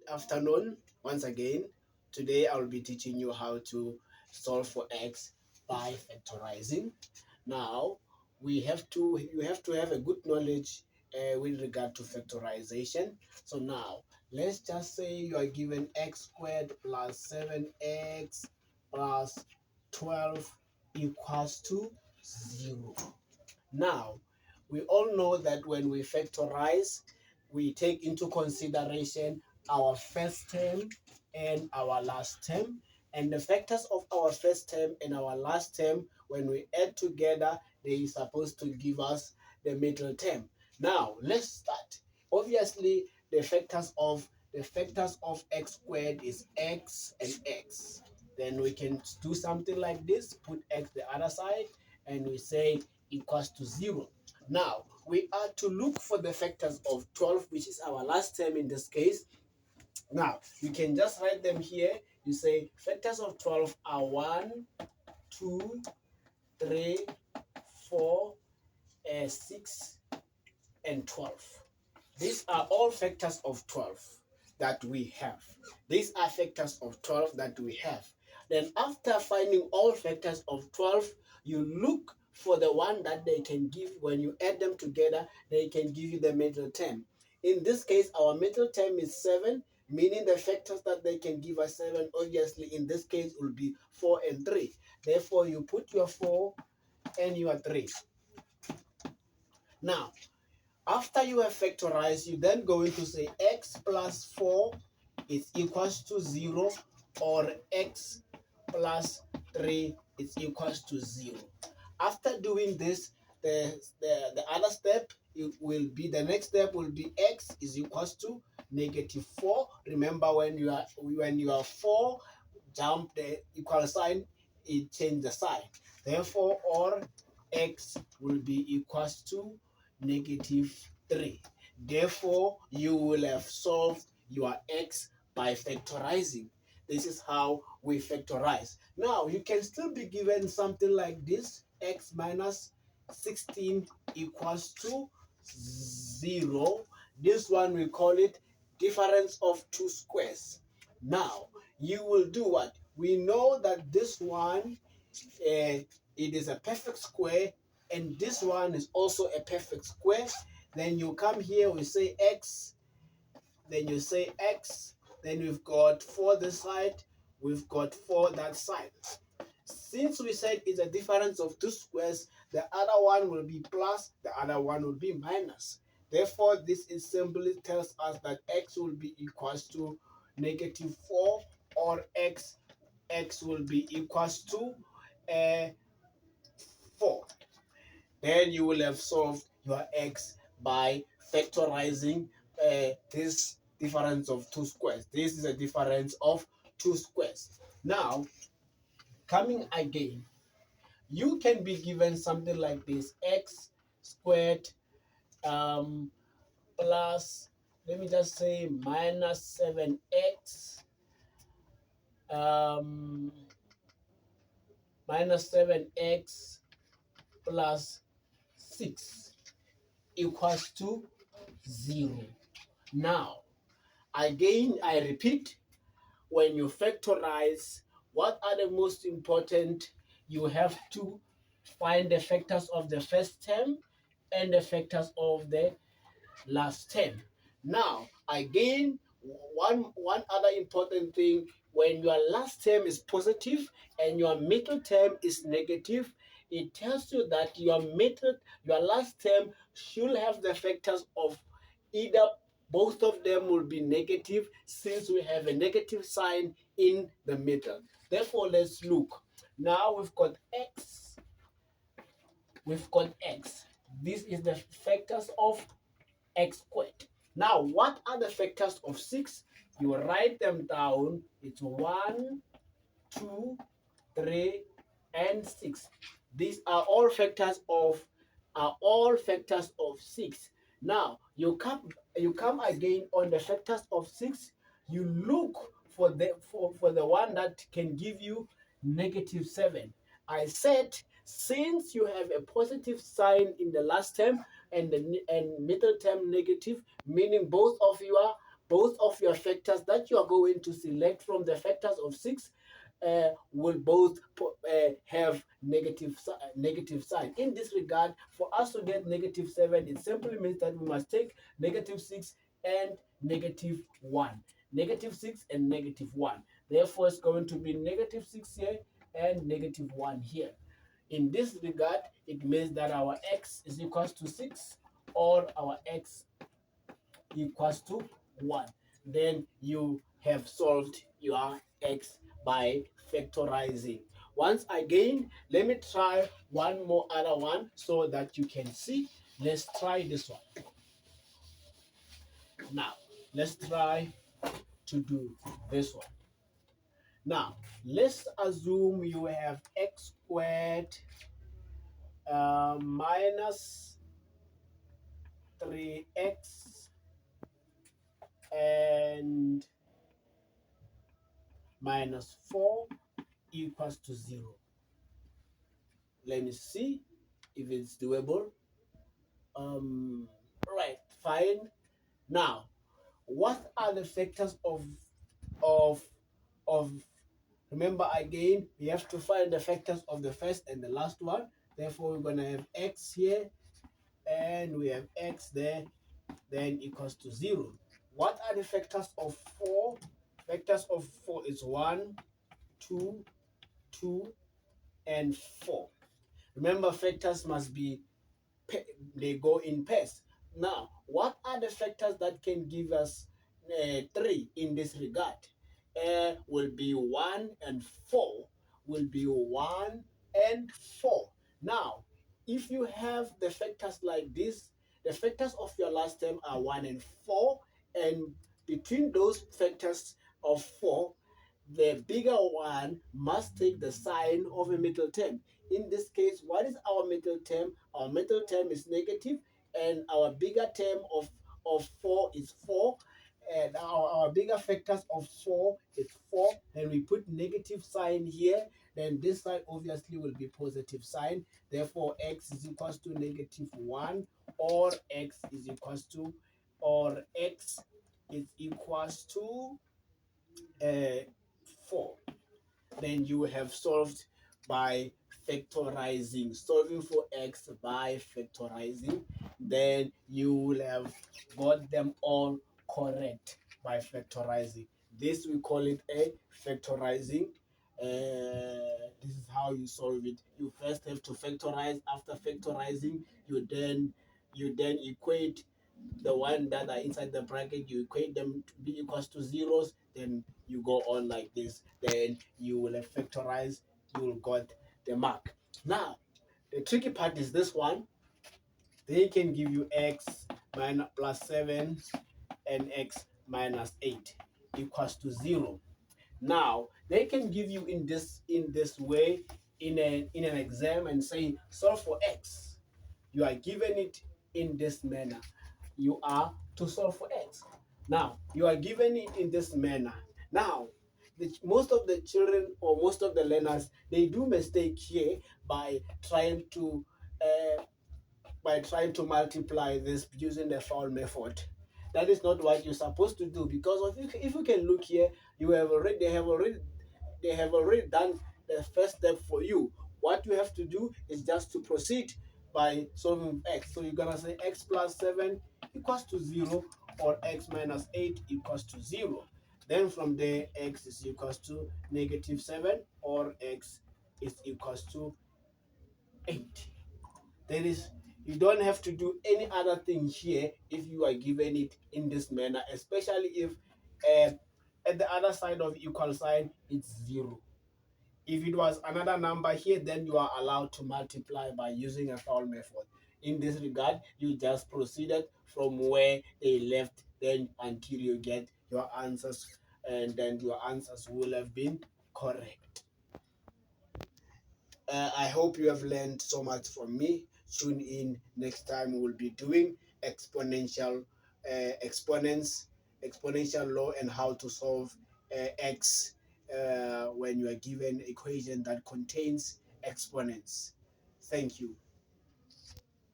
afternoon once again. Today I'll be teaching you how to solve for x by factorizing. Now you have to have a good knowledge with regard to factorization. So now let's just say you are given x squared plus 7x plus 12 equals to 0. Now, we all know that when we factorize, we take into consideration our first term and our last term. And the factors of our first term and our last term, when we add together, they are supposed to give us the middle term. Now, let's start. Obviously, the factors of x squared is x and x. Then we can do something like this, put x the other side, and we say equals to 0. Now, we are to look for the factors of 12, which is our last term in this case. Now, you can just write them here. You say factors of 12 are 1, 2, 3, 4, 6, and 12. These are all factors of 12 that we have. These are factors of 12 that we have. Then after finding all factors of 12, you look for the one that they can give. When you add them together, they can give you the middle term. In this case, our middle term is 7, meaning the factors that they can give us 7, obviously in this case will be 4 and 3. Therefore, you put your 4 and your 3. Now, after you have factorized, you then going to say x plus 4 is equals to 0, or x plus 3 is equals to 0. After doing this, the other step, the next step will be x is equals to -4. Remember, when you are 4, jump the equal sign, it change the sign. Therefore, or x will be equals to -3. Therefore, you will have solved your x by factorizing. This is how we factorize. Now, you can still be given something like this: x minus 16 equals to 0. This one we call it difference of two squares. Now, you will do what? We know that this one, it is a perfect square, and this one is also a perfect square. Then you come here, we say x, then you say x, then we've got 4 this side, we've got 4 that side. Since we said it's a difference of two squares, the other one will be plus, the other one will be minus. Therefore, this is simply tells us that x will be equals to -4, or x will be equals to 4. Then you will have solved your x by factorizing this difference of two squares. This is a difference of two squares. Now, coming again, you can be given something like this: x squared plus, let me just say, minus 7x minus 7x plus 6 equals to 0. Now, again, I repeat, when you factorize, what are the most important? You have to find the factors of the first term and the factors of the last term. Now, again, one other important thing: when your last term is positive and your middle term is negative, it tells you that your last term should have the factors of either both of them will be negative, since we have a negative sign in the middle. Therefore, let's look. Now we've got x. This is the factors of x squared. Now, what are the factors of 6? You write them down. It's 1, 2, 3, and 6. These are all factors of 6. Now, you come again on the factors of 6. You look for the one that can give you -7. I said, since you have a positive sign in the last term and middle term negative, meaning both of both of your factors that you are going to select from the factors of 6 will both have negative sign. In this regard, for us to get -7, it simply means that we must take -6 and -1. -6 and -1. Therefore, it's going to be -6 here and -1 here. In this regard, it means that our x is equals to 6 or our x equals to 1. Then you have solved your x by factorizing. Once again, let me try one more other one so that you can see. Let's try this one. Now, let's try to do this one. Now, let's assume you have x squared minus 3x and minus 4 equals to 0. Let me see if it's doable. Right, fine. Now, what are the factors of of remember again, we have to find the factors of the first and the last one. Therefore, we're gonna have x here and we have x there, then equals to 0. What are the factors of 4? Factors of 4 is 1, 2, 2, and 4. Remember, factors must be, they go in pairs. Now, what are the factors that can give us 3 in this regard? Will be 1 and 4, will be 1 and 4. Now, if you have the factors like this, the factors of your last term are 1 and 4, and between those factors of 4, the bigger one must take the sign of a middle term. In this case, what is our middle term? Our middle term is negative, and our bigger term of 4 is 4, and our bigger factors of 4 is 4. Then we put negative sign here, then this side obviously will be positive sign. Therefore, x is equals to -1, or x is equals to, or x is equals to 4. Then you have solved by factorizing. Solving for x by factorizing, then you will have got them all correct by factorizing. This we call it a factorizing. This is how you solve it. You first have to factorize. After factorizing, you then equate the one that are inside the bracket, you equate them to be equals to zeros, then you go on like this, then you will factorize, you will got the mark. Now, the tricky part is this one. They can give you x minus plus 7 and x minus 8 equals to 0. Now, they can give you in this way in an exam and say solve for x. You are given it in this manner. You are to solve for x. Now, you are given it in this manner. Now, most of the children or most of the learners, they do mistake here by trying to multiply this using the foul method. That is not what you're supposed to do, because if you can look here, they have already done the first step for you. What you have to do is just to proceed by solving x. So you're gonna say x plus 7 equals to 0, or x minus 8 equals to 0. Then from there, x is equals to -7, or x is equals to 8. There is, you don't have to do any other thing here if you are given it in this manner, especially if at the other side of equal sign it's 0. If it was another number here, then you are allowed to multiply by using a foul method. In this regard, you just proceeded from where they left, then until you get your answers, and then your answers will have been correct. I hope you have learned so much from me. Tune in next time. We'll be doing exponential exponential law, and how to solve x when you are given equation that contains exponents. Thank you.